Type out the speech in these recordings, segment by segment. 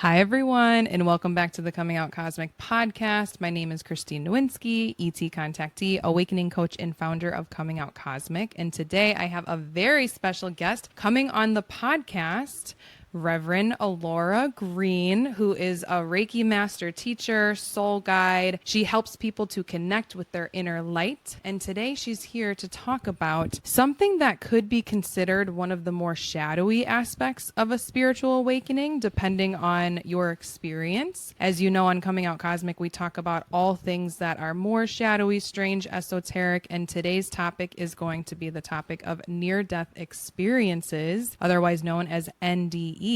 Hi, everyone, and welcome back to the Coming Out Cosmic podcast. My name is Christine Nowinski, ET contactee, awakening coach, and founder of Coming Out Cosmic. And today I have a very special guest coming on the podcast, Reverend Elora Green, who is a Reiki master teacher, soul guide. She helps people to connect with their inner light. And today she's here to talk about something that could be considered one of the more shadowy aspects of a spiritual awakening, depending on your experience. As you know, on Coming Out Cosmic, we talk about all things that are more shadowy, strange, esoteric. And today's topic is going to be the topic of near-death experiences, otherwise known as NDEs.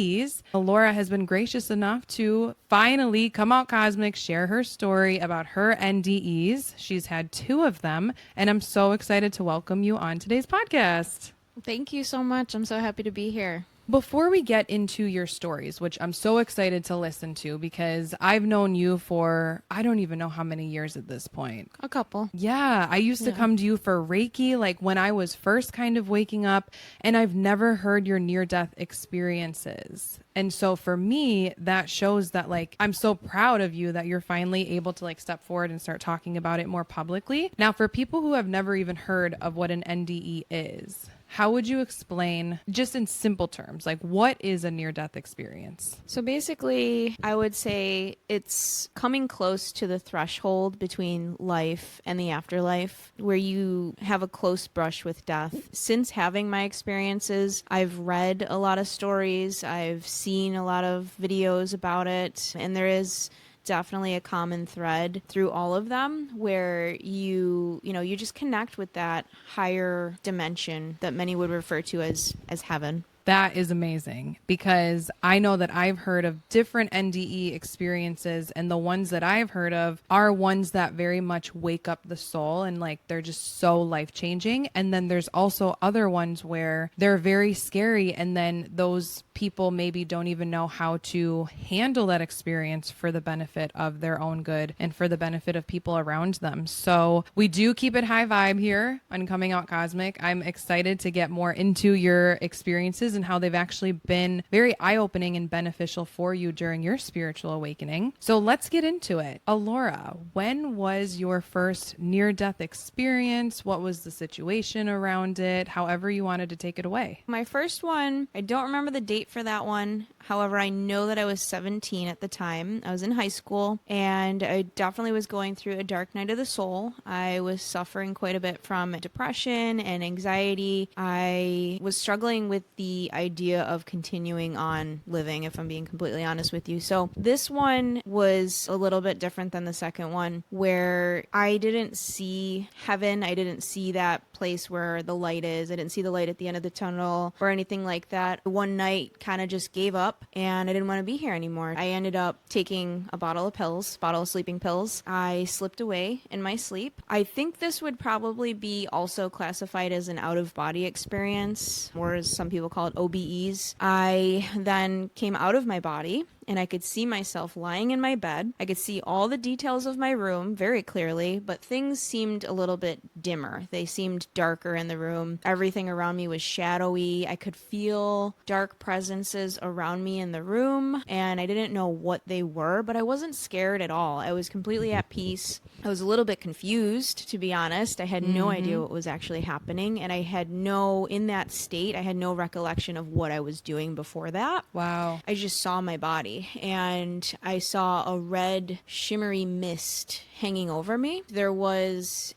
Elora has been gracious enough to finally come out cosmic, share her story about her NDEs. She's had 2 of them, and I'm so excited to welcome you on today's podcast. Thank you so much. I'm so happy to be here. Before we get into your stories, which I'm so excited to listen to because I've known you for, I don't even know how many years at this point. A couple. Yeah, I used to come to you for Reiki, like when I was first kind of waking up, and I've never heard your near-death experiences. And so for me, that shows that like, I'm so proud of you that you're finally able to like step forward and start talking about it more publicly. Now, for people who have never even heard of what an NDE is, how would you explain, just in simple terms, like what is a near-death experience? So basically, I would say it's coming close to the threshold between life and the afterlife, where you have a close brush with death. Since having my experiences, I've read a lot of stories, I've seen a lot of videos about it, and there is definitely a common thread through all of them where you just connect with that higher dimension that many would refer to as heaven. That is amazing because I know that I've heard of different NDE experiences, and the ones that I've heard of are ones that very much wake up the soul and like they're just so life-changing. And then there's also other ones where they're very scary, and then those people maybe don't even know how to handle that experience for the benefit of their own good and for the benefit of people around them. So we do keep it high vibe here on Coming Out Cosmic. I'm excited to get more into your experiences and how they've actually been very eye-opening and beneficial for you during your spiritual awakening. So let's get into it. Elora, when was your first near-death experience? What was the situation around it? However you wanted to take it away. My first one, I don't remember the date for that one. However, I know that I was 17 at the time. I was in high school, and I definitely was going through a dark night of the soul. I was suffering quite a bit from depression and anxiety. I was struggling with the idea of continuing on living, if I'm being completely honest with you. So this one was a little bit different than the second one, where I didn't see heaven. I didn't see that place where the light is. I didn't see the light at the end of the tunnel or anything like that. One night kind of just gave up, and I didn't want to be here anymore. I ended up taking a bottle of sleeping pills. I slipped away in my sleep. I think this would probably be also classified as an out-of-body experience, or as some people call it, OBEs. I then came out of my body, and I could see myself lying in my bed. I could see all the details of my room very clearly, but things seemed a little bit dimmer. They seemed darker in the room. Everything around me was shadowy. I could feel dark presences around me in the room, and I didn't know what they were, but I wasn't scared at all. I was completely at peace. I was a little bit confused, to be honest. I had no idea what was actually happening, and in that state, I had no recollection of what I was doing before that. Wow. I just saw my body, and I saw a red shimmery mist hanging over me. There was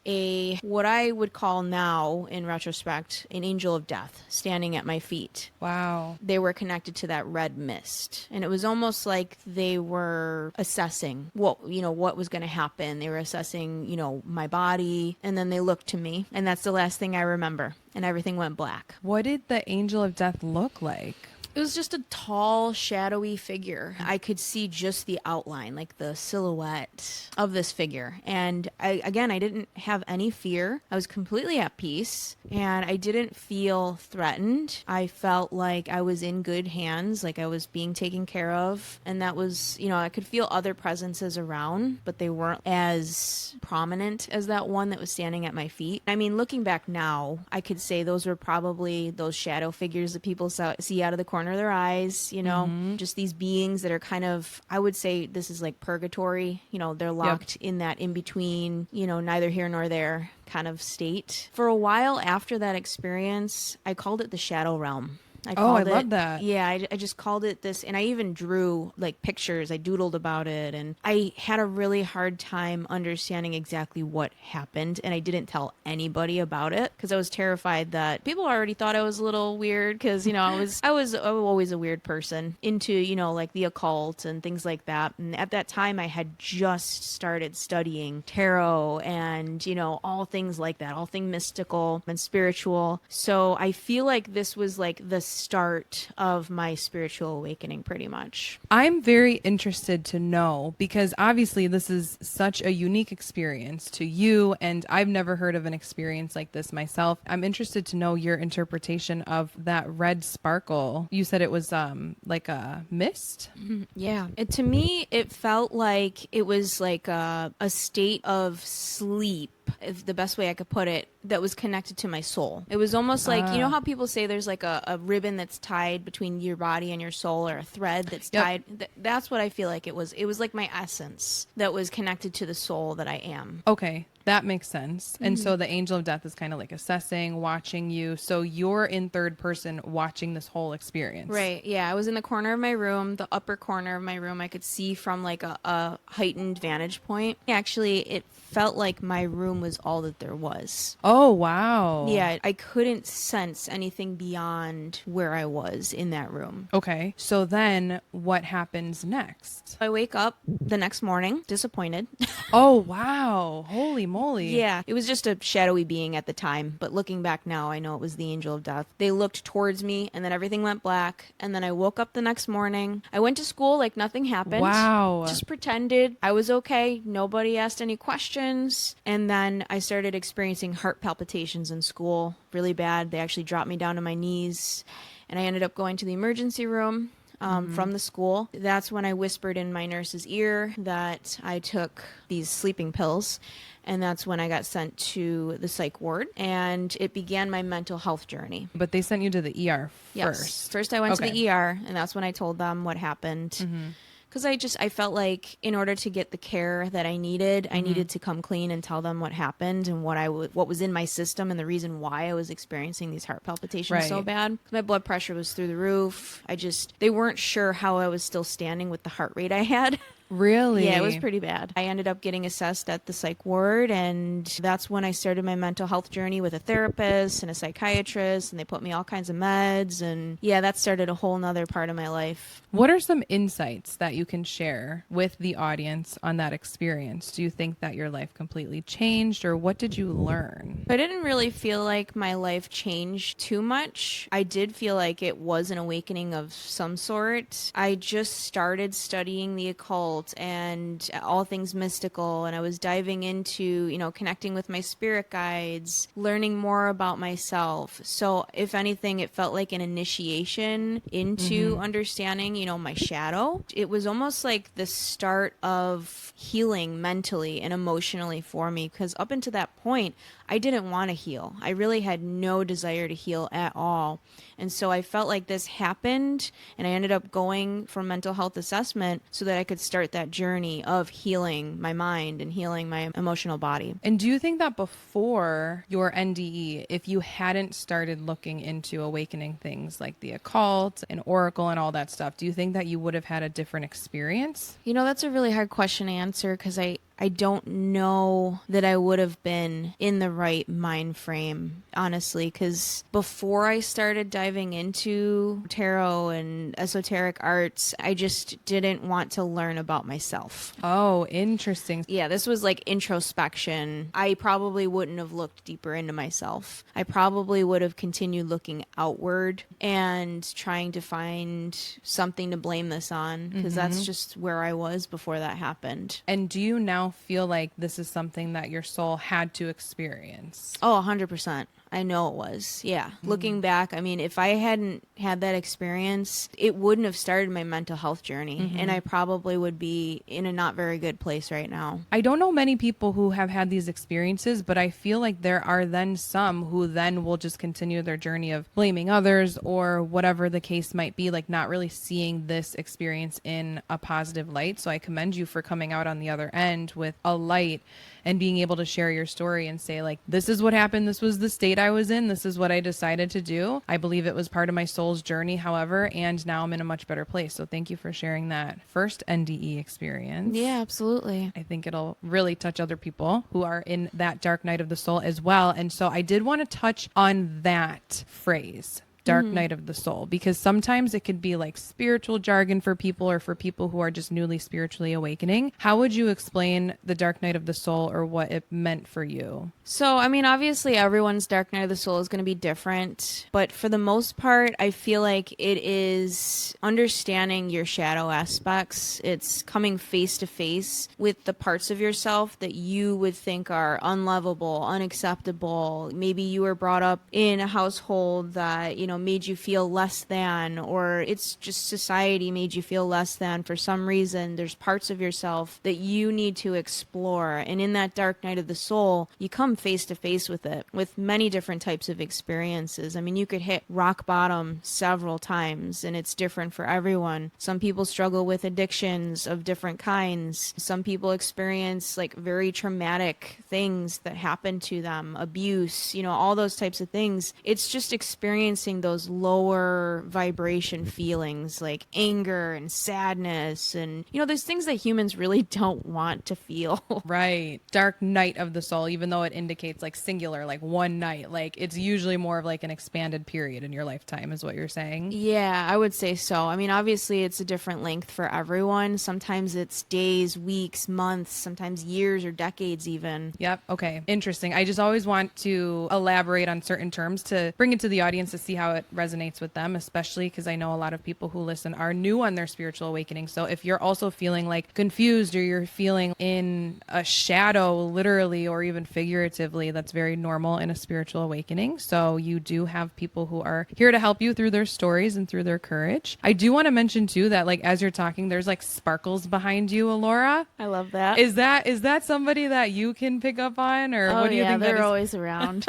what I would call now, in retrospect, an angel of death standing at my feet. Wow. They were connected to that red mist, and it was almost like they were assessing what was going to happen. They were assessing, my body, and then they looked to me, and that's the last thing I remember, and everything went black. What did the angel of death look like? It was just a tall, shadowy figure. I could see just the outline, like the silhouette of this figure. And I didn't have any fear. I was completely at peace, and I didn't feel threatened. I felt like I was in good hands, like I was being taken care of. And that was, I could feel other presences around, but they weren't as prominent as that one that was standing at my feet. I mean, looking back now, I could say those were probably those shadow figures that people see out of the corner corner of their eyes, just these beings that are kind of, I would say this is like purgatory, they're locked in that in between, neither here nor there kind of state. For a while after that experience, I called it the shadow realm. I love that. Yeah, I just called it this, and I even drew like pictures. I doodled about it, and I had a really hard time understanding exactly what happened, and I didn't tell anybody about it because I was terrified that people already thought I was a little weird because I was always a weird person into like the occult and things like that. And at that time, I had just started studying tarot and all things like that, all things mystical and spiritual. So I feel like this was like the start of my spiritual awakening pretty much. I'm very interested to know because obviously this is such a unique experience to you, and I've never heard of an experience like this myself. I'm interested to know your interpretation of that red sparkle. You said it was like a mist? Yeah. To me, it felt like it was like a state of sleep, if the best way I could put it, that was connected to my soul. It was almost like, how people say there's like a ribbon that's tied between your body and your soul, or a thread that's tied. That's what I feel like it was. It was like my essence that was connected to the soul that I am. Okay. That makes sense. And so the angel of death is kind of like assessing, watching you. So you're in third person watching this whole experience. Right. Yeah. I was in the corner of my room, the upper corner of my room. I could see from like a heightened vantage point. Actually, it felt like my room was all that there was. Oh, wow. Yeah. I couldn't sense anything beyond where I was in that room. Okay. So then what happens next? I wake up the next morning disappointed. Oh, wow. Holy moly. Yeah, it was just a shadowy being at the time, but looking back now, I know it was the angel of death. They looked towards me, and then everything went black, and then I woke up the next morning. I went to school like nothing happened. Wow. Just pretended I was okay. Nobody asked any questions. And then I started experiencing heart palpitations in school really bad. They actually dropped me down to my knees, and I ended up going to the emergency room. From the school. That's when I whispered in my nurse's ear that I took these sleeping pills. And that's when I got sent to the psych ward, and it began my mental health journey. But they sent you to the ER first. Yes. First I went to the ER, and that's when I told them what happened. Because I felt like in order to get the care that I needed to come clean and tell them what happened and what was in my system and the reason why I was experiencing these heart palpitations so bad. My blood pressure was through the roof. They weren't sure how I was still standing with the heart rate I had. Really? Yeah, it was pretty bad. I ended up getting assessed at the psych ward, and that's when I started my mental health journey with a therapist and a psychiatrist, and they put me all kinds of meds, and yeah, that started a whole nother part of my life. What are some insights that you can share with the audience on that experience? Do you think that your life completely changed, or what did you learn? I didn't really feel like my life changed too much. I did feel like it was an awakening of some sort. I just started studying the occult and all things mystical, and I was diving into, connecting with my spirit guides, learning more about myself. So if anything, it felt like an initiation into understanding, my shadow. It was almost like the start of healing mentally and emotionally for me, because up until that point, I didn't want to heal. I really had no desire to heal at all. And so I felt like this happened, and I ended up going for mental health assessment so that I could start that journey of healing my mind and healing my emotional body. And do you think that before your NDE, if you hadn't started looking into awakening things like the occult and oracle and all that stuff, do you think that you would have had a different experience? That's a really hard question to answer, because I don't know that I would have been in the right mind frame, honestly, because before I started diving into tarot and esoteric arts, I just didn't want to learn about myself. Oh, interesting. Yeah, this was like introspection. I probably wouldn't have looked deeper into myself. I probably would have continued looking outward and trying to find something to blame this on, because that's just where I was before that happened. And do you now feel like this is something that your soul had to experience? Oh, 100%. I know it was. Yeah. Looking back, I mean, if I hadn't had that experience, it wouldn't have started my mental health journey. And I probably would be in a not very good place right now. I don't know many people who have had these experiences, but I feel like there are then some who then will just continue their journey of blaming others or whatever the case might be, like not really seeing this experience in a positive light. So I commend you for coming out on the other end with a light and being able to share your story and say, like, this is what happened. This was the state I was in. This is what I decided to do. I believe it was part of my soul's journey, however, and now I'm in a much better place. So thank you for sharing that first NDE experience. Yeah, absolutely. I think it'll really touch other people who are in that dark night of the soul as well. And so I did want to touch on that phrase, dark night of the soul, because sometimes it could be like spiritual jargon for people or for people who are just newly spiritually awakening. How would you explain the dark night of the soul or what it meant for you? So, I mean, obviously everyone's dark night of the soul is going to be different, but for the most part, I feel like it is understanding your shadow aspects. It's coming face to face with the parts of yourself that you would think are unlovable, unacceptable. Maybe you were brought up in a household that, you know, made you feel less than, or it's just society made you feel less than for some reason. There's parts of yourself that you need to explore. And in that dark night of the soul, you come face to face with it with many different types of experiences. I mean, you could hit rock bottom several times and it's different for everyone. Some people struggle with addictions of different kinds. Some people experience like very traumatic things that happen to them, abuse, you know, all those types of things. It's just experiencing those lower vibration feelings like anger and sadness. And, you know, there's things that humans really don't want to feel. Right. Dark night of the soul, even though it indicates like singular, like one night, like it's usually more of like an expanded period in your lifetime is what you're saying. Yeah, I would say so. I mean, obviously it's a different length for everyone. Sometimes it's days, weeks, months, sometimes years or decades even. Yep. Okay. Interesting. I just always want to elaborate on certain terms to bring it to the audience to see how it resonates with them, especially because I know a lot of people who listen are new on their spiritual awakening. So if you're also feeling like confused or you're feeling in a shadow, literally or even figuratively, that's very normal in a spiritual awakening. So you do have people who are here to help you through their stories and through their courage. I do want to mention too that like as you're talking, there's like sparkles behind you, Elora. I love that. Is that somebody that you can pick up on, or what do you think that is? They're always around.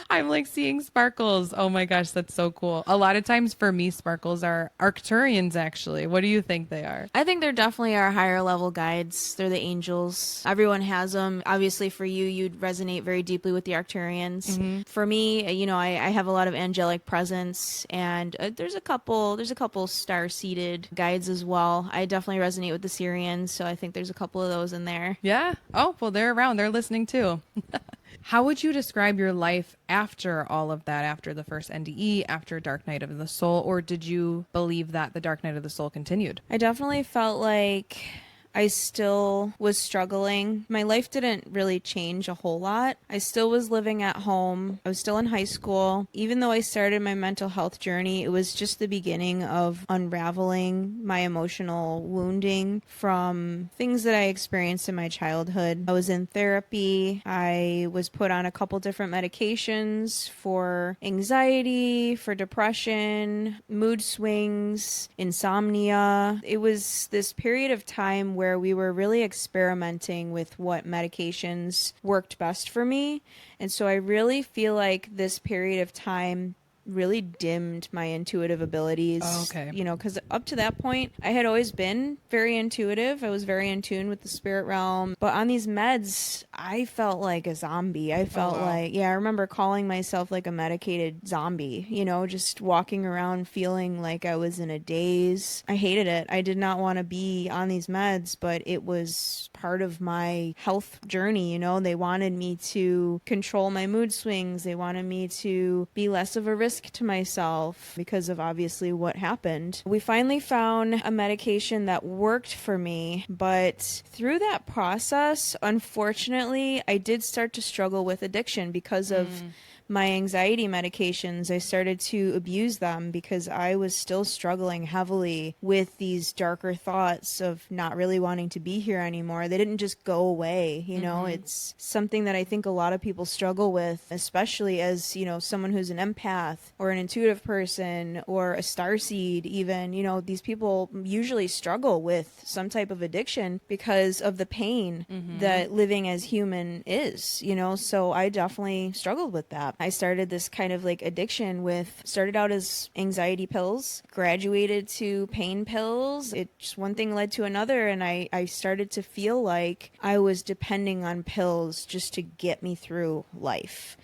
I'm like seeing sparkles. Oh my gosh, that's so cool. A lot of times for me, sparkles are Arcturians actually. What do you think they are? I think they're definitely our higher level guides. They're the angels. Everyone has them. Obviously for you, you'd resonate very deeply with the Arcturians. Mm-hmm. For me, you know, I have a lot of angelic presence, and there's a couple star-seated guides as well. I definitely resonate with the Syrians, so I think there's a couple of those in there. Yeah. Oh, well, they're around. They're listening too. How would you describe your life after all of that, after the first NDE, after Dark Night of the Soul, or did you believe that the Dark Night of the Soul continued? I definitely felt like I still was struggling. My life didn't really change a whole lot. I still was living at home. I was still in high school. Even though I started my mental health journey, it was just the beginning of unraveling my emotional wounding from things that I experienced in my childhood. I was in therapy. I was put on a couple different medications for anxiety, for depression, mood swings, insomnia. It was this period of time where we were really experimenting with what medications worked best for me. And so I really feel like this period of time really dimmed my intuitive abilities. Oh, okay. You know, because up to that point, I had always been very intuitive. I was very in tune with the spirit realm. But on these meds, I felt like a zombie. I felt like, I remember calling myself like a medicated zombie, you know, just walking around feeling like I was in a daze. I hated it. I did not want to be on these meds, but it was part of my health journey, you know. They wanted me to control my mood swings. They wanted me to be less of a risk to myself because of obviously what happened. We finally found a medication that worked for me, but through that process, unfortunately, I did start to struggle with addiction because of my anxiety medications, I started to abuse them because I was still struggling heavily with these darker thoughts of not really wanting to be here anymore. They didn't just go away, you know. It's something that I think a lot of people struggle with, especially as, you know, someone who's an empath or an intuitive person or a starseed even. You know, these people usually struggle with some type of addiction because of the pain that living as human is, you know. So I definitely struggled with that. I started this kind of like addiction started out as anxiety pills, graduated to pain pills. It just one thing led to another, and I started to feel like I was depending on pills just to get me through life.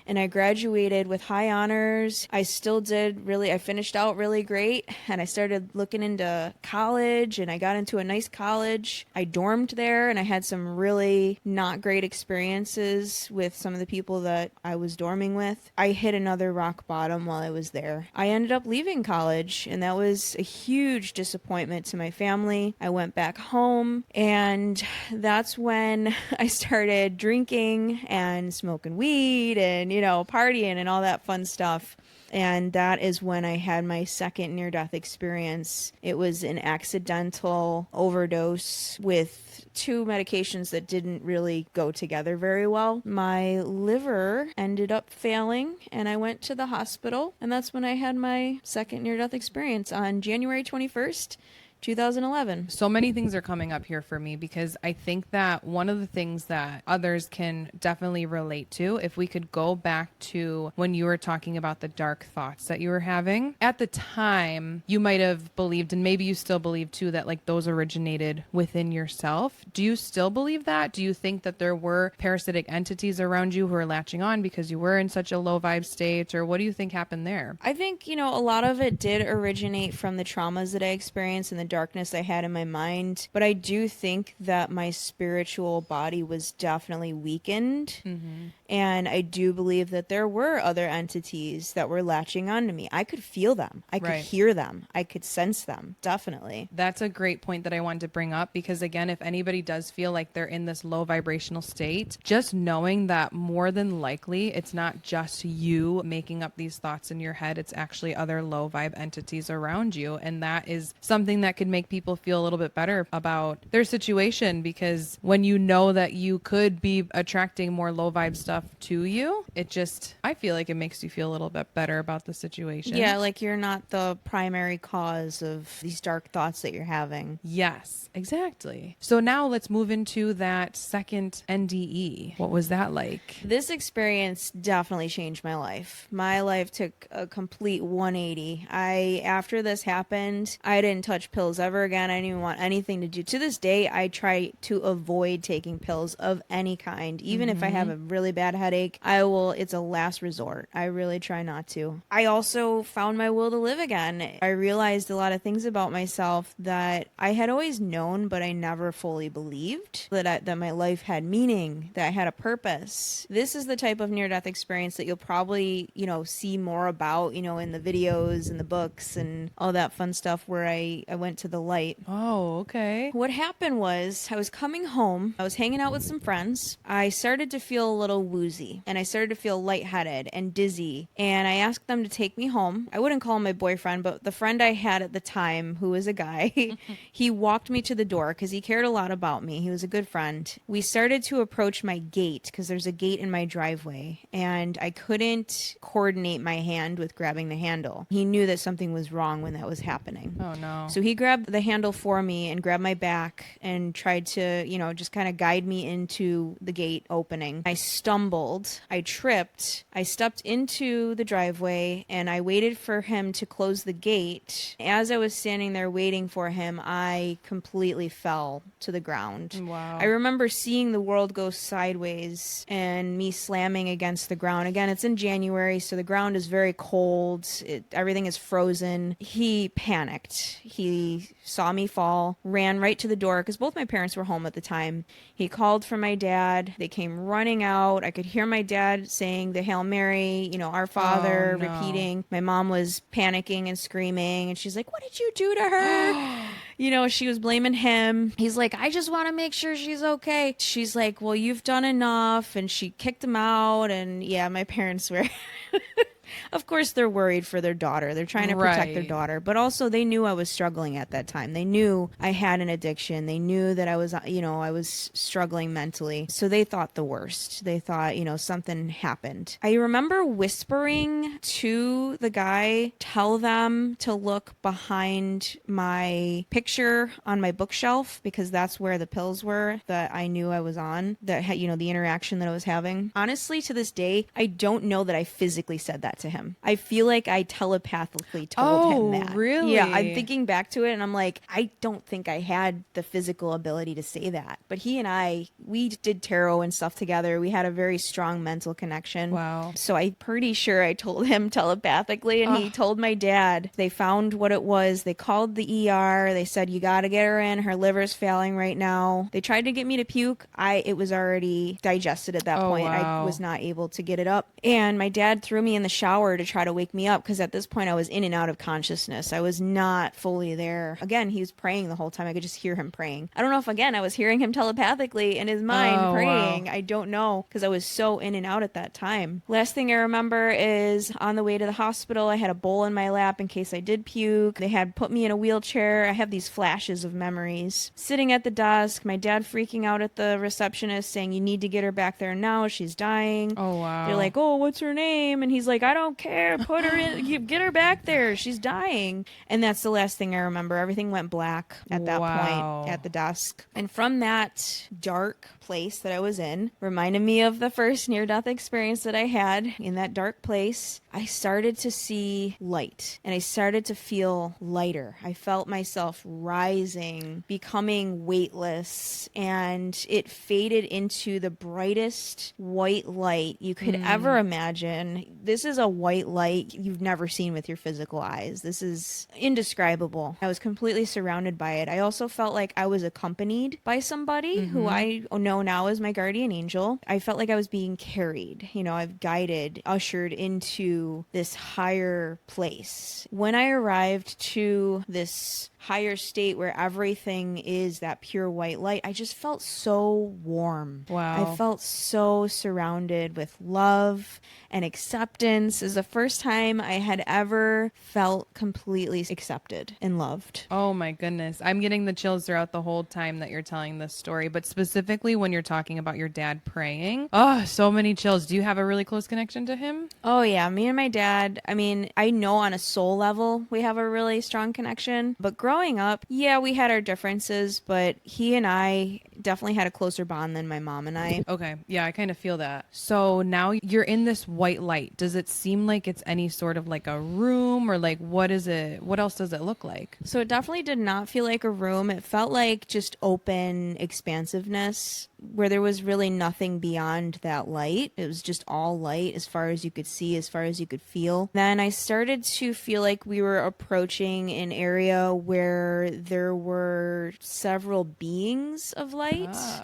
And I graduated with high honors. I finished out really great, and I started looking into college, and I got into a nice college. I dormed there, and I had some really not great experiences with some of the people that I was dorming with. I hit another rock bottom while I was there. I ended up leaving college, and that was a huge disappointment to my family. I went back home, and that's when I started drinking and smoking weed and, you know, partying and all that fun stuff. And that is when I had my second near-death experience. It was an accidental overdose with 2 medications that didn't really go together very well. My liver ended up failing, and I went to the hospital. And that's when I had my second near-death experience on January 21st, 2011. So many things are coming up here for me because I think that one of the things that others can definitely relate to, if we could go back to when you were talking about the dark thoughts that you were having, at the time you might have believed, and maybe you still believe too, that like those originated within yourself. Do you still believe that? Do you think that there were parasitic entities around you who were latching on because you were in such a low vibe state, or what do you think happened there? I think, you know, a lot of it did originate from the traumas that I experienced and the darkness I had in my mind, but I do think that my spiritual body was definitely weakened. And I do believe that there were other entities that were latching onto me. I could feel them. I could hear them. I could sense them. Definitely. That's a great point that I wanted to bring up because, again, if anybody does feel like they're in this low vibrational state, just knowing that more than likely it's not just you making up these thoughts in your head, it's actually other low vibe entities around you. And that is something that could make people feel a little bit better about their situation, because when you know that you could be attracting more low vibe stuff to you, I feel like it makes you feel a little bit better about the situation. Yeah, like you're not the primary cause of these dark thoughts that you're having. Yes, exactly. So now let's move into that second NDE. What was that like? This experience definitely changed my life. My life took a complete 180. After this happened, I didn't touch pills ever again. I didn't even want anything to do. To this day, I try to avoid taking pills of any kind. Even if I have a really bad headache, it's a last resort. I really try not to. I also found my will to live again. I realized a lot of things about myself that I had always known, but I never fully believed. That my life had meaning, that I had a purpose. This is the type of near-death experience that you'll probably, you know, see more about, you know, in the videos and the books and all that fun stuff where I went to the light. Oh, okay. What happened was I was coming home. I was hanging out with some friends. I started to feel a little woozy, and I started to feel lightheaded and dizzy. And I asked them to take me home. I wouldn't call him my boyfriend, but the friend I had at the time, who was a guy, he walked me to the door because he cared a lot about me. He was a good friend. We started to approach my gate because there's a gate in my driveway, and I couldn't coordinate my hand with grabbing the handle. He knew that something was wrong when that was happening. Oh, no. So he grabbed the handle for me and grabbed my back and tried to, you know, just kind of guide me into the gate opening. I stumbled. I tripped. I stepped into the driveway, and I waited for him to close the gate. As I was standing there waiting for him, I completely fell to the ground. Wow. I remember seeing the world go sideways and me slamming against the ground. Again, it's in January, so the ground is very cold. Everything is frozen. He panicked. He He saw me fall, ran right to the door because both my parents were home at the time. He called for my dad. They came running out. I could hear my dad saying the Hail Mary, Our Father, no. repeating. My mom was panicking and screaming, and she's like, "What did you do to her?" She was blaming him. He's like, "I just want to make sure she's okay." She's like, "Well, you've done enough." And she kicked him out. And yeah, my parents were... Of course, they're worried for their daughter. They're trying to protect their Right. daughter. But also, they knew I was struggling at that time. They knew I had an addiction. They knew that I was, I was struggling mentally. So they thought the worst. They thought, something happened. I remember whispering to the guy, tell them to look behind my picture on my bookshelf because that's where the pills were that I knew I was on, that had, the interaction that I was having. Honestly, to this day, I don't know that I physically said that to him. I feel like I telepathically told him that. Really? Yeah, I'm thinking back to it and I'm like, I don't think I had the physical ability to say that. But he and I, we did tarot and stuff together. We had a very strong mental connection. Wow. So I'm pretty sure I told him telepathically, and he told my dad. They found what it was. They called the ER. They said, "You got to get her in. Her liver's failing right now." They tried to get me to puke. It was already digested at that point. Wow. I was not able to get it up. And my dad threw me in the shower to try to wake me up because at this point I was in and out of consciousness. I was not fully there. Again, he was praying the whole time. I could just hear him praying. I don't know if, again, I was hearing him telepathically in his mind praying. Wow. I don't know because I was so in and out at that time. Last thing I remember is on the way to the hospital, I had a bowl in my lap in case I did puke. They had put me in a wheelchair. I have these flashes of memories. Sitting at the desk, my dad freaking out at the receptionist saying, "You need to get her back there now. She's dying." Oh, wow. They're like, "Oh, what's her name?" And he's like, "I don't care. Put her in. Get her back there. She's dying." And that's the last thing I remember. Everything went black at that Wow. point at the desk. And from that dark place that I was in, reminded me of the first near-death experience that I had. In that dark place, I started to see light and I started to feel lighter. I felt myself rising, becoming weightless, and it faded into the brightest white light you could ever imagine. This is a white light you've never seen with your physical eyes. This is indescribable. I was completely surrounded by it. I also felt like I was accompanied by somebody who I know now as my guardian angel. I felt like I was being carried. I've guided, ushered into this higher place. When I arrived to this higher state where everything is that pure white light, I just felt so warm. Wow. I felt so surrounded with love and acceptance. It was the first time I had ever felt completely accepted and loved. Oh my goodness. I'm getting the chills throughout the whole time that you're telling this story, but specifically when you're talking about your dad praying. Oh, so many chills. Do you have a really close connection to him? Oh yeah, me and my dad, I know on a soul level we have a really strong connection, but growing up, yeah, we had our differences, but he and I definitely had a closer bond than my mom and I. Okay. Yeah, I kind of feel that. So now you're in this white light. Does it seem like it's any sort of like a room or like what is it? What else does it look like? So it definitely did not feel like a room. It felt like just open expansiveness where there was really nothing beyond that light. It was just all light as far as you could see, as far as you could feel. Then I started to feel like we were approaching an area where there were several beings of light.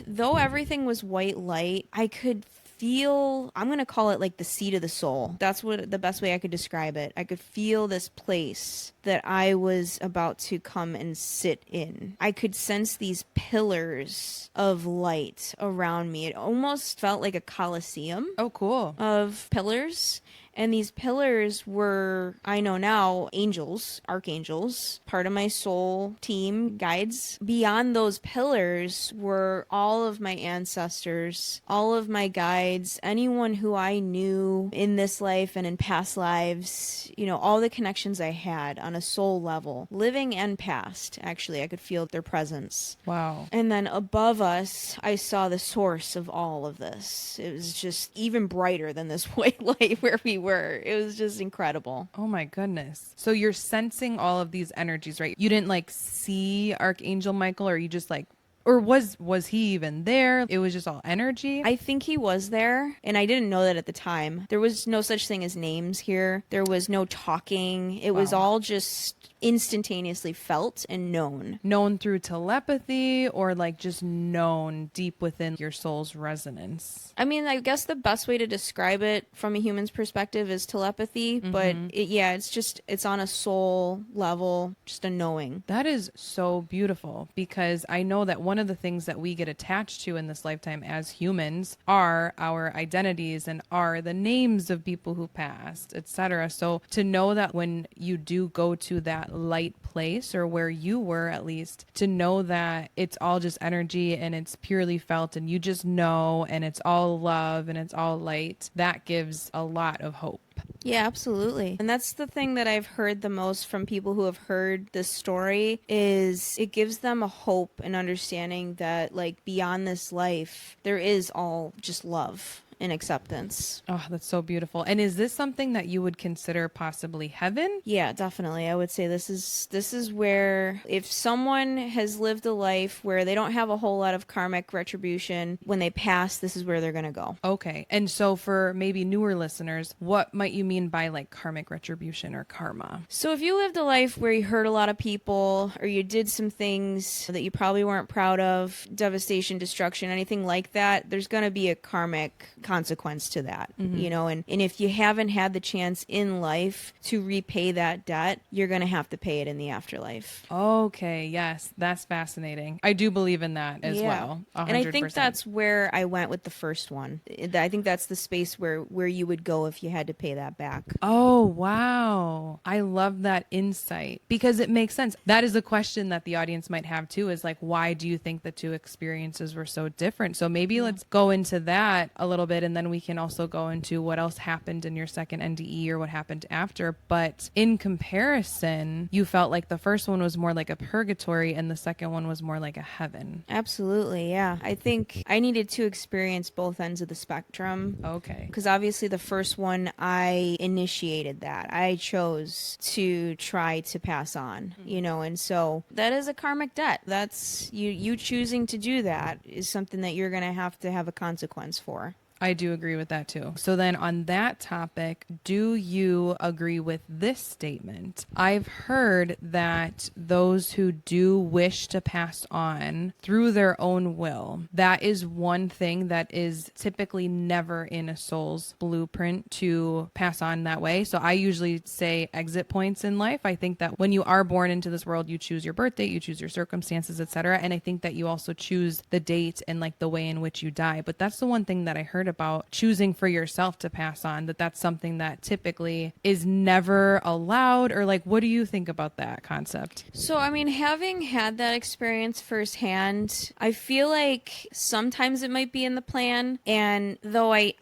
Though everything was white light, I could feel, I'm going to call it like the seat of the soul. That's what the best way I could describe it. I could feel this place that I was about to come and sit in. I could sense these pillars of light around me. It almost felt like a coliseum. Oh, cool. Of pillars. And these pillars were, I know now, angels, archangels, part of my soul team, guides. Beyond those pillars were all of my ancestors, all of my guides, anyone who I knew in this life and in past lives, all the connections I had on a soul level, living and past, actually, I could feel their presence. Wow. And then above us, I saw the source of all of this. It was just even brighter than this white light where we were. It was just incredible. Oh my goodness. So you're sensing all of these energies, right? You didn't like see Archangel Michael, or you just like, Or was he even there? It was just all energy? I think he was there, and I didn't know that at the time. There was no such thing as names here. There was no talking. It was all just instantaneously felt and known. Known through telepathy, or like just known deep within your soul's resonance? I mean, I guess the best way to describe it from a human's perspective is telepathy, but it's on a soul level, just a knowing. That is so beautiful, because I know that one of the things that we get attached to in this lifetime as humans are our identities and are the names of people who passed, etc. So to know that when you do go to that light place, or where you were at least, to know that it's all just energy and it's purely felt and you just know, and it's all love and it's all light, that gives a lot of hope. Yeah, absolutely. And that's the thing that I've heard the most from people who have heard this story, is it gives them a hope and understanding that, like, beyond this life, there is all just love and acceptance. Oh, that's so beautiful. And is this something that you would consider possibly heaven? Yeah, definitely. I would say this is where, if someone has lived a life where they don't have a whole lot of karmic retribution, when they pass, this is where they're going to go. Okay. And so for maybe newer listeners, what might you mean by like karmic retribution or karma? So if you lived a life where you hurt a lot of people, or you did some things that you probably weren't proud of, devastation, destruction, anything like that, there's going to be a karmic consequence to that, you know, and if you haven't had the chance in life to repay that debt, you're going to have to pay it in the afterlife. Okay. Yes. That's fascinating. I do believe in that as well. 100%. And I think that's where I went with the first one. I think that's the space where you would go if you had to pay that back. Oh, wow. I love that insight, because it makes sense. That is a question that the audience might have too, is like, why do you think the two experiences were so different? So maybe let's go into that a little bit, and then we can also go into what else happened in your second NDE or what happened after. But in comparison, you felt like the first one was more like a purgatory and the second one was more like a heaven. Absolutely, yeah. I think I needed to experience both ends of the spectrum. Okay. Because obviously the first one, I initiated that. I chose to try to pass on, you know, and so that is a karmic debt. That's you choosing to do that is something that you're going to have a consequence for. I do agree with that too. So then on that topic, do you agree with this statement? I've heard that those who do wish to pass on through their own will, that is one thing that is typically never in a soul's blueprint to pass on that way. So I usually say exit points in life. I think that when you are born into this world, you choose your birth date, you choose your circumstances, etc. And I think that you also choose the date and like the way in which you die. But that's the one thing that I heard about choosing for yourself to pass on, that's something that typically is never allowed. Or like, what do you think about that concept? So, I mean, having had that experience firsthand, I feel like sometimes it might be in the plan. And though I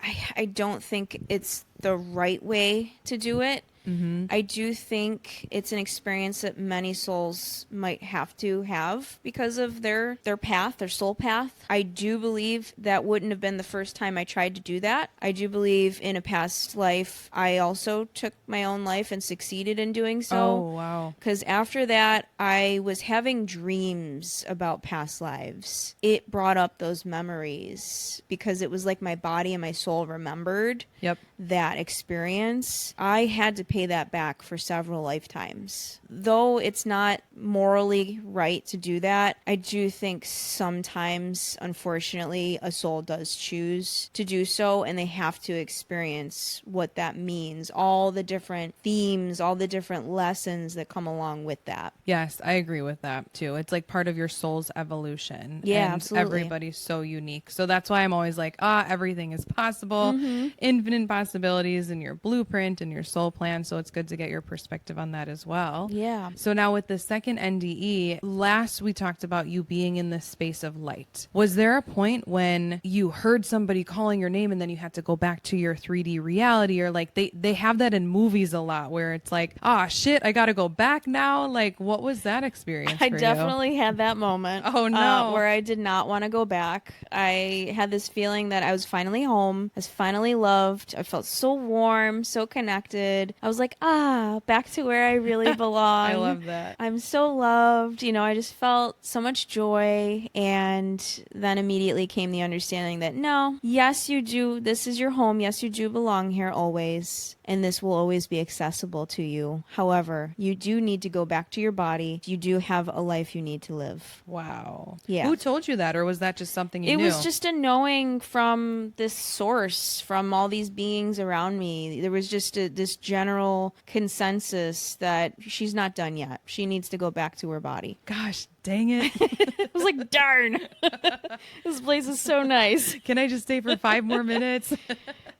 don't think it's the right way to do it, I do think it's an experience that many souls might have to have because of their path, their soul path. I do believe that wouldn't have been the first time I tried to do that. I do believe in a past life, I also took my own life and succeeded in doing so. Oh, wow. Because after that, I was having dreams about past lives. It brought up those memories because it was like my body and my soul remembered that experience. I had to pay that back for several lifetimes. Though it's not morally right to do that, I do think sometimes, unfortunately, a soul does choose to do so, and they have to experience what that means, all the different themes, all the different lessons that come along with that. Yes, I agree with that too. It's like part of your soul's evolution. Yeah, and absolutely. Everybody's so unique. So that's why I'm always like, everything is possible, infinite possibilities in your blueprint and your soul plan. So it's good to get your perspective on that as well. Yeah. So now with the second NDE, last we talked about you being in this space of light. Was there a point when you heard somebody calling your name and then you had to go back to your 3D reality? Or like they have that in movies a lot where it's like, shit, I got to go back now. Like, what was that experience I for definitely had that moment. Oh, no. Where I did not want to go back. I had this feeling that I was finally home. I was finally loved. I felt so warm, so connected. I was was like, back to where I really belong. I love that. I'm so loved. I just felt so much joy. And then immediately came the understanding that no, yes, you do. This is your home. Yes, you do belong here always. And this will always be accessible to you. However, you do need to go back to your body. You do have a life you need to live. Wow. Yeah. Who told you that, or was that just something you knew? It was just a knowing from this source, from all these beings around me. There was just this general consensus that she's not done yet. She needs to go back to her body. Gosh, dang it. I was like, darn. This place is so nice. Can I just stay for 5 more minutes?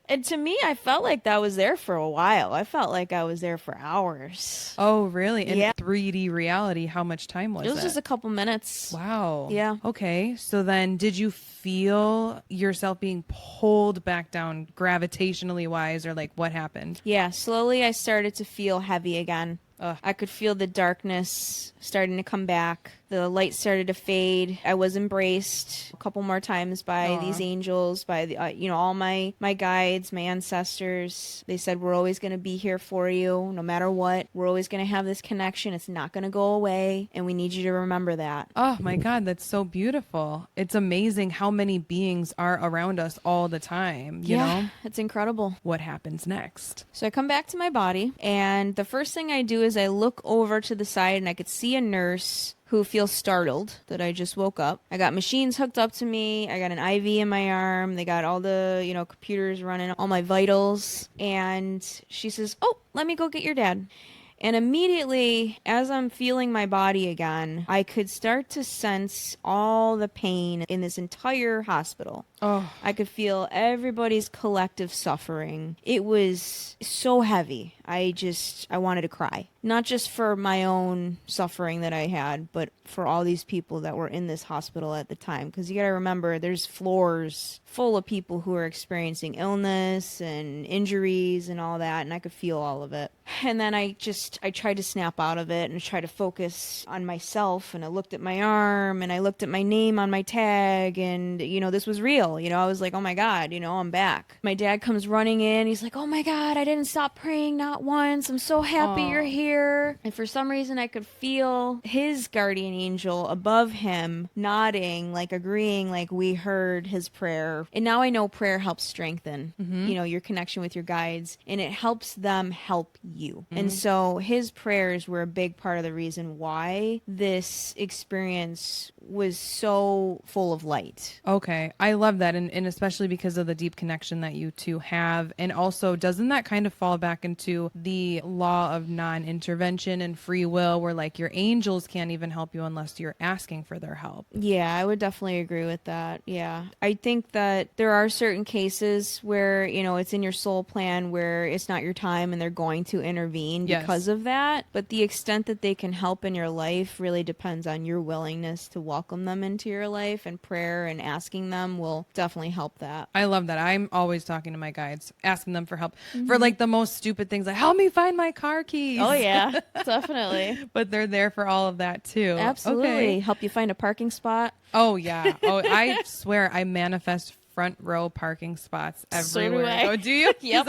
And to me, I felt like that was there for a while. I felt like I was there for hours. Oh, really? In Yeah. 3D reality, how much time was it? It was just a couple minutes. Wow. Yeah. Okay. So then did you feel yourself being pulled back down gravitationally wise, or like what happened? Yeah, slowly I started to feel heavy again. Ugh. I could feel the darkness starting to come back. The light started to fade. I was embraced a couple more times by Aw. these angels, by the, all my guides, my ancestors. They said, we're always going to be here for you, no matter what. We're always going to have this connection. It's not going to go away, and we need you to remember that. Oh my God, that's so beautiful. It's amazing how many beings are around us all the time, you know? It's incredible. What happens next? So I come back to my body, and the first thing I do is I look over to the side, and I could see a nurse who feels startled that I just woke up. I got machines hooked up to me. I got an IV in my arm. They got all the, computers running, all my vitals. And she says, oh, let me go get your dad. And immediately, as I'm feeling my body again, I could start to sense all the pain in this entire hospital. Oh, I could feel everybody's collective suffering. It was so heavy. I wanted to cry. Not just for my own suffering that I had, but for all these people that were in this hospital at the time. Because you got to remember, there's floors full of people who are experiencing illness and injuries and all that, and I could feel all of it. And then I tried to snap out of it and try to focus on myself, and I looked at my arm, and I looked at my name on my tag, and, this was real. I was like, oh my God, I'm back. My dad comes running in. He's like, oh my God, I didn't stop praying, not once. I'm so happy you're here. And for some reason, I could feel his guardian angel above him nodding, like agreeing, like we heard his prayer. And now I know prayer helps strengthen, your connection with your guides, and it helps them help you. And so his prayers were a big part of the reason why this experience was so full of light. okay. I love that. And especially because of the deep connection that you two have. And also, doesn't that kind of fall back into the law of non-intervention and free will, where like your angels can't even help you unless you're asking for their help? Yeah, I would definitely agree with that. Yeah. I think that there are certain cases where, it's in your soul plan where it's not your time and they're going to intervene because of that. But the extent that they can help in your life really depends on your willingness to welcome them into your life, and prayer and asking them will definitely help that. I love that. I'm always talking to my guides, asking them for help for like the most stupid things, like help me find my car keys. Oh, yeah, definitely. But they're there for all of that too. Absolutely. Okay. Help you find a parking spot. Oh, yeah. Oh, I swear I manifest front row parking spots everywhere. So do I. Oh, do you? Yep.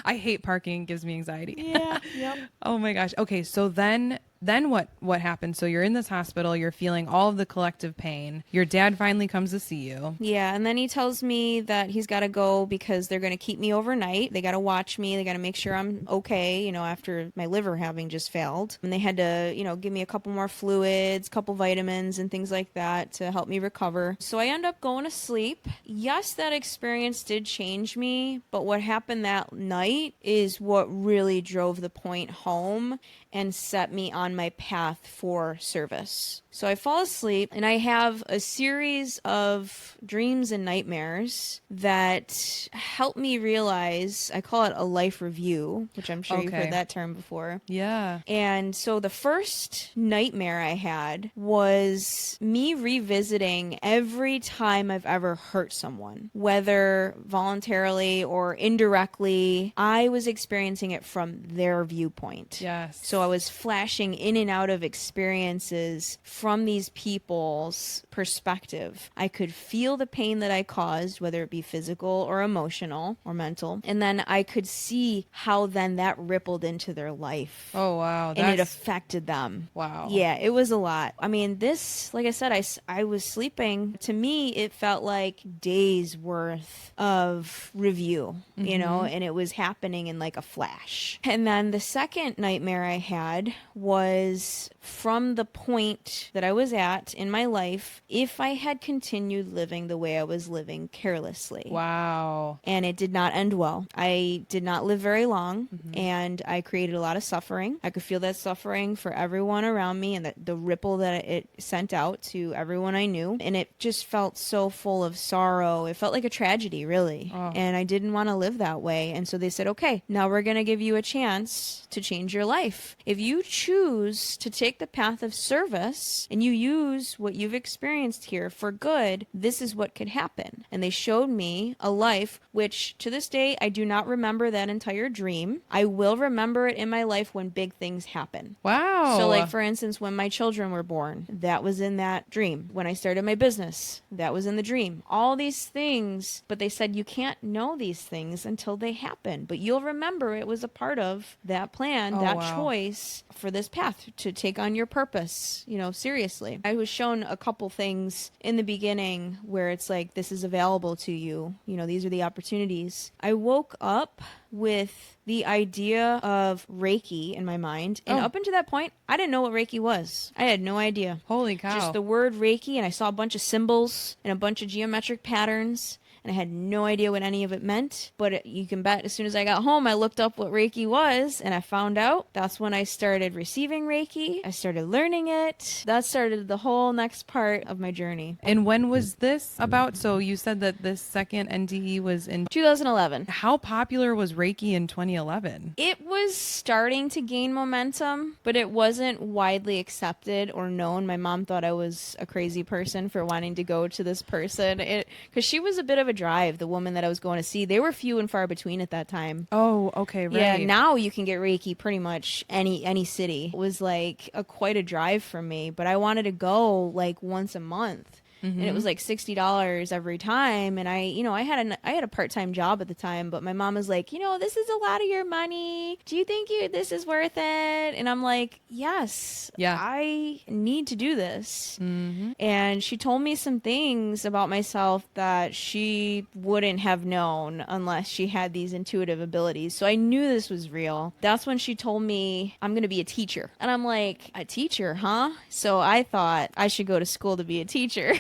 I hate parking. It gives me anxiety. Yeah. Yep. Oh my gosh. Okay. So then what happened? So you're in this hospital, you're feeling all of the collective pain. Your dad finally comes to see you. Yeah, and then he tells me that he's got to go because they're going to keep me overnight. They got to watch me. They got to make sure I'm okay, after my liver having just failed. And they had to, give me a couple more fluids, couple vitamins and things like that to help me recover. So I end up going to sleep. Yes, that experience did change me, but what happened that night is what really drove the point home and set me on my path for service. So I fall asleep and I have a series of dreams and nightmares that help me realize, I call it a life review, which I'm sure you've heard that term before. Yeah. And so the first nightmare I had was me revisiting every time I've ever hurt someone, whether voluntarily or indirectly. I was experiencing it from their viewpoint. Yes. So I was flashing in and out of experiences from from these people's perspective. I could feel the pain that I caused, whether it be physical or emotional or mental. And then I could see how then that rippled into their life. Oh, wow. And it affected them. Wow. Yeah, it was a lot. I mean, this, like I said, I was sleeping. To me, it felt like days worth of review, you know, and it was happening in like a flash. And then the second nightmare I had was from the point that I was at in my life, if I had continued living the way I was living carelessly. Wow. And it did not end well. I did not live very long, and I created a lot of suffering. I could feel that suffering for everyone around me, and the ripple that it sent out to everyone I knew. And it just felt so full of sorrow. It felt like a tragedy, really. Oh. And I didn't want to live that way. And so they said, okay, now we're going to give you a chance to change your life. If you choose to take the path of service and you use what you've experienced here for good, this is what could happen. And they showed me a life which, to this day, I do not remember that entire dream. I will remember it in my life when big things happen. Wow. So, like, for instance, when my children were born, that was in that dream. When I started my business, that was in the dream. All these things, but they said you can't know these things until they happen. But you'll remember it was a part of that plan, that choice for this path to take on your purpose, you know, seriously. I was shown a couple things in the beginning where it's like, this is available to you. You know, these are the opportunities. I woke up with the idea of Reiki in my mind. And up until that point, I didn't know what Reiki was. I had no idea. Holy cow. Just the word Reiki, and I saw a bunch of symbols and a bunch of geometric patterns. And I had no idea what any of it meant. But you can bet as soon as I got home, I looked up what Reiki was, and I found out. That's when I started receiving Reiki. I started learning it. That started the whole next part of my journey. And when was this about? So you said that this second NDE was in 2011. How popular was Reiki in 2011? It was starting to gain momentum, but it wasn't widely accepted or known. My mom thought I was a crazy person for wanting to go to this person, because she was a bit of a drive, the woman that I was going to see. They were few and far between at that time. Oh, okay, right. Yeah, now you can get Reiki pretty much any city. It was like quite a drive for me, but I wanted to go like once a month. And it was like $60 every time. And I had a part-time job at the time, but my mom was like, this is a lot of your money. Do you think this is worth it? And I'm like, yes, I need to do this. And she told me some things about myself that she wouldn't have known unless she had these intuitive abilities. So I knew this was real. That's when she told me I'm going to be a teacher. And I'm like, a teacher, huh? So I thought I should go to school to be a teacher.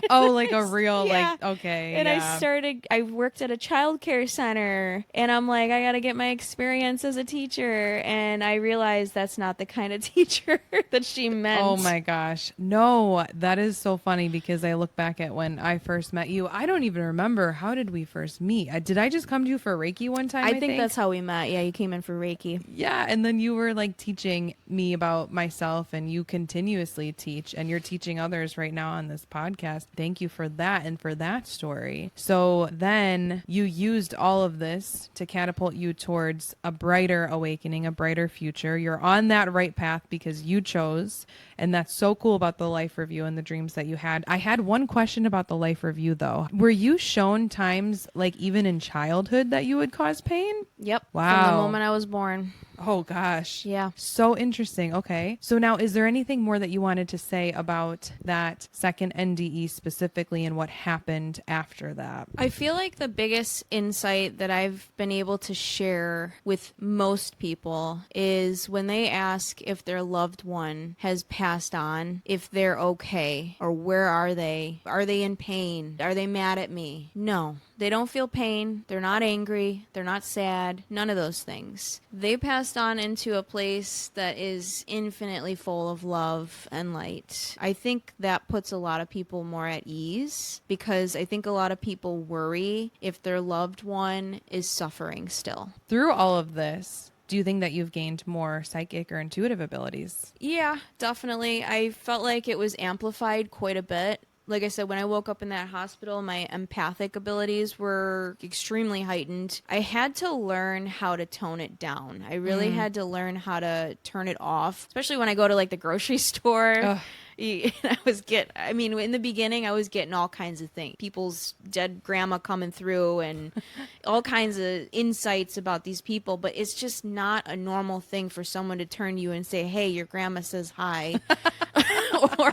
Oh, like a real, Yeah. like, okay. And I worked at a childcare center, and I'm like, I got to get my experience as a teacher. And I realized that's not the kind of teacher that she meant. Oh my gosh. No, that is so funny, because I look back at when I first met you. I don't even remember. How did we first meet? Did I just come to you for Reiki one time? I think that's how we met. Yeah, you came in for Reiki. Yeah, and then you were like teaching me about myself, and you continuously teach, and you're teaching others right now on this podcast. Thank you for that and for that story. So then you used all of this to catapult you towards a brighter awakening, a brighter future. You're on that right path because you chose, and that's so cool about the life review and the dreams that you had. I had one question about the life review though. Were you shown times, like even in childhood, that you would cause pain? Yep. Wow. From the moment I was born. Oh gosh. Yeah. So interesting. Okay. So now, is there anything more that you wanted to say about that second NDE specifically and what happened after that? I feel like the biggest insight that I've been able to share with most people is when they ask if their loved one has passed on, if they're okay, or where are they? Are they in pain? Are they mad at me? No. They don't feel pain. They're not angry. They're not sad. None of those things. They passed on into a place that is infinitely full of love and light. I think that puts a lot of people more at ease, because I think a lot of people worry if their loved one is suffering still. Through all of this, do you think that you've gained more psychic or intuitive abilities? Yeah, definitely. I felt like it was amplified quite a bit. Like I said, when I woke up in that hospital, my empathic abilities were extremely heightened. I had to learn how to tone it down. I really had to learn how to turn it off, especially when I go to like the grocery store. In the beginning, I was getting all kinds of things. People's dead grandma coming through and all kinds of insights about these people. But it's just not a normal thing for someone to turn to you and say, hey, your grandma says hi.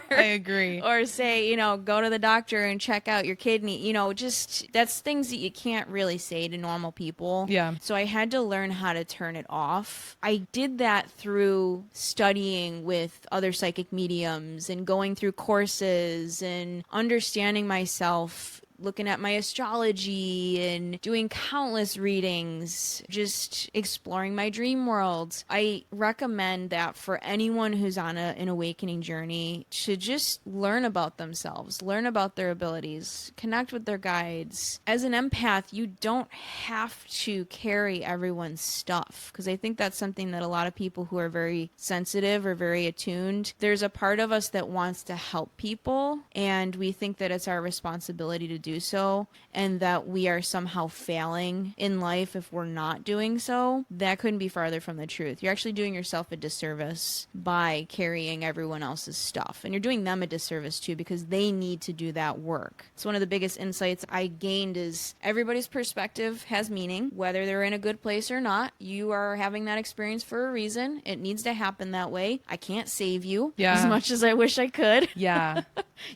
I agree. Or say, go to the doctor and check out your kidney. Just that's things that you can't really say to normal people. Yeah. So I had to learn how to turn it off. I did that through studying with other psychic mediums and going through courses and understanding myself, looking at my astrology and doing countless readings, just exploring my dream world. I recommend that for anyone who's on an awakening journey to just learn about themselves, learn about their abilities, connect with their guides. As an empath, you don't have to carry everyone's stuff, because I think that's something that a lot of people who are very sensitive or very attuned, there's a part of us that wants to help people, and we think that it's our responsibility to do so, and that we are somehow failing in life if we're not doing so. That couldn't be farther from the truth. You're actually doing yourself a disservice by carrying everyone else's stuff, and you're doing them a disservice too, because they need to do that work. It's one of the biggest insights I gained is everybody's perspective has meaning, whether they're in a good place or not. You are having that experience for a reason. It needs to happen that way. I can't save you as much as I wish I could. Yeah.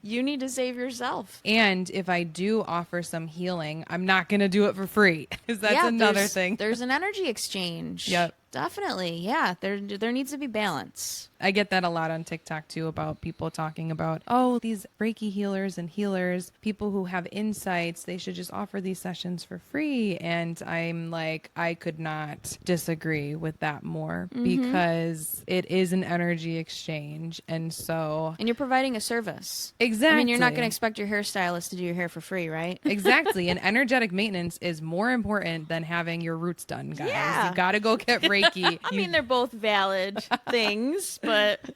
You need to save yourself. And if I do offer some healing, I'm not going to do it for free, because that's another thing. There's an energy exchange. Yep. Definitely. Yeah. There needs to be balance. I get that a lot on TikTok too, about people talking about, oh, these Reiki healers and healers, people who have insights, they should just offer these sessions for free. And I'm like, I could not disagree with that more, because it is an energy exchange. And you're providing a service. Exactly. I mean, you're not going to expect your hairstylist to do your hair for free, right? Exactly. And energetic maintenance is more important than having your roots done, guys. Yeah. You got to go get Reiki. I mean, they're both valid things, but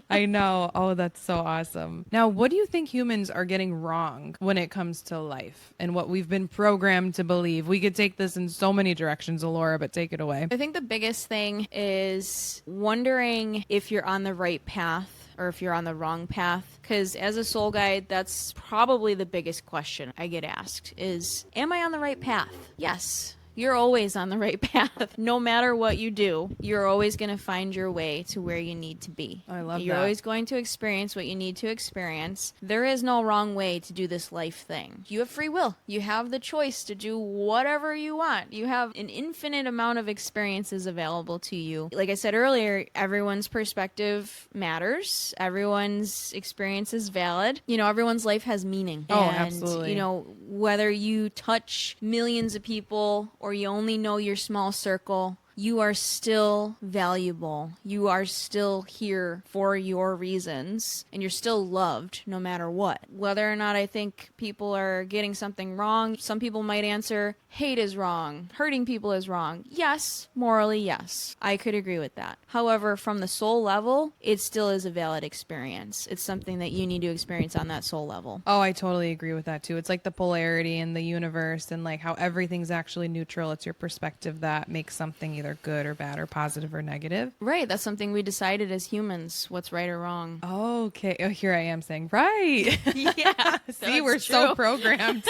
I know. Oh, that's so awesome. Now, what do you think humans are getting wrong when it comes to life and what we've been programmed to believe? We could take this in so many directions, Elora, but take it away. I think the biggest thing is wondering if you're on the right path or if you're on the wrong path. Because as a soul guide, that's probably the biggest question I get asked is, am I on the right path? Yes. You're always on the right path. No matter what you do, you're always going to find your way to where you need to be. I love that. You're always going to experience what you need to experience. There is no wrong way to do this life thing. You have free will. You have the choice to do whatever you want. You have an infinite amount of experiences available to you. Like I said earlier, everyone's perspective matters. Everyone's experience is valid. Everyone's life has meaning. Oh, and, absolutely. Whether you touch millions of people or you only know your small circle, you are still valuable. You are still here for your reasons, and you're still loved no matter what. Whether or not I think people are getting something wrong, some people might answer, hate is wrong, hurting people is wrong. Yes, morally, yes. I could agree with that. However, from the soul level, it still is a valid experience. It's something that you need to experience on that soul level. Oh, I totally agree with that too. It's like the polarity in the universe and like how everything's actually neutral. It's your perspective that makes something either good or bad or positive or negative. Right. That's something we decided as humans, what's right or wrong. Okay. Oh, here I am saying, right. Yeah. See, we're so programmed.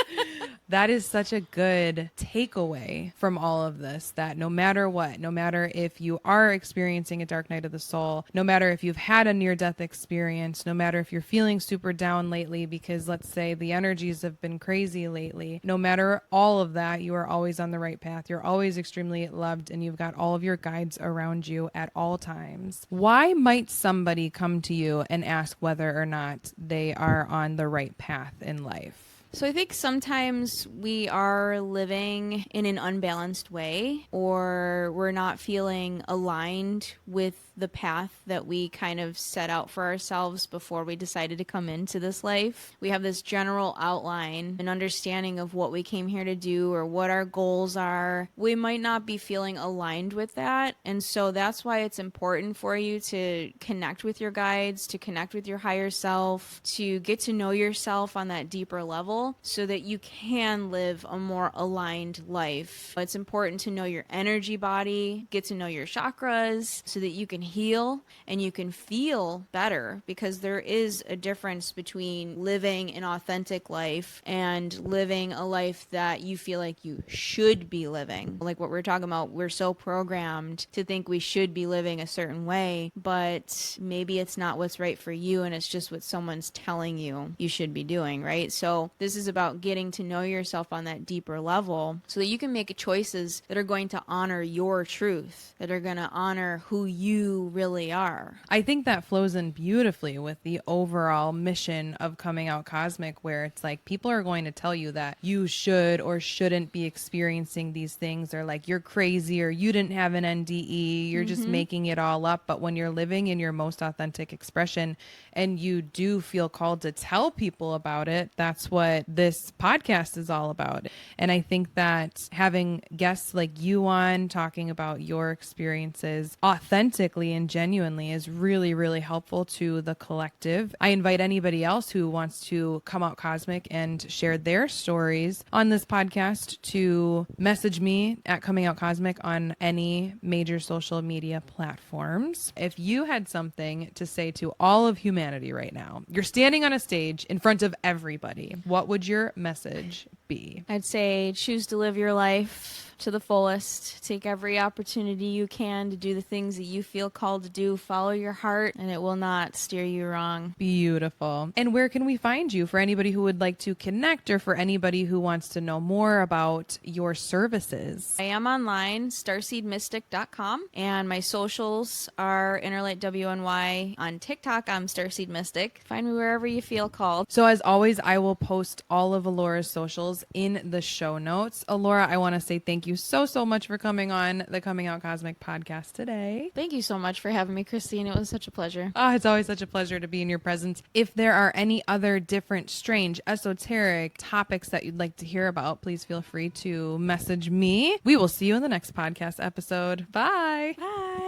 That is such a good takeaway from all of this, that no matter what, no matter if you are experiencing a dark night of the soul, no matter if you've had a near-death experience, no matter if you're feeling super down lately because, let's say, the energies have been crazy lately, no matter all of that, you are always on the right path. You're always extremely loved, and you've got all of your guides around you at all times. Why might somebody come to you and ask whether or not they are on the right path in life? So I think sometimes we are living in an unbalanced way, or we're not feeling aligned with the path that we kind of set out for ourselves before we decided to come into this life. We have this general outline, an understanding of what we came here to do or what our goals are. We might not be feeling aligned with that. And so that's why it's important for you to connect with your guides, to connect with your higher self, to get to know yourself on that deeper level. level so that you can live a more aligned life. It's important to know your energy body, get to know your chakras so that you can heal and you can feel better, because there is a difference between living an authentic life and living a life that you feel like you should be living. Like what we're talking about, we're so programmed to think we should be living a certain way, but maybe it's not what's right for you, and it's just what someone's telling you should be doing, right? So this is about getting to know yourself on that deeper level so that you can make choices that are going to honor your truth, that are going to honor who you really are. I think that flows in beautifully with the overall mission of Coming Out Cosmic, where it's like people are going to tell you that you should or shouldn't be experiencing these things, or like you're crazy, or you didn't have an NDE, you're just making it all up. But when you're living in your most authentic expression and you do feel called to tell people about it, that's what this podcast is all about. And I think that having guests like you on talking about your experiences authentically and genuinely is really, really helpful to the collective. I invite anybody else who wants to come out cosmic and share their stories on this podcast to message me at Coming Out Cosmic on any major social media platforms. If you had something to say to all of humanity right now, you're standing on a stage in front of everybody, what would your message be? I'd say choose to live your life to the fullest. Take every opportunity you can to do the things that you feel called to do. Follow your heart, and it will not steer you wrong. Beautiful. And where can we find you for anybody who would like to connect, or for anybody who wants to know more about your services? I am online, starseedmystic.com, and my socials are InnerLight WNY. On TikTok, I'm Starseed Mystic. Find me wherever you feel called. So as always, I will post all of Elora's socials in the show notes. Elora, I want to say thank you so much for coming on the Coming Out Cosmic podcast today. Thank you so much for having me, Christine. It was such a pleasure. Oh, it's always such a pleasure to be in your presence. If there are any other different, strange, esoteric topics that you'd like to hear about, please feel free to message me. We will see you in the next podcast episode. Bye. Bye.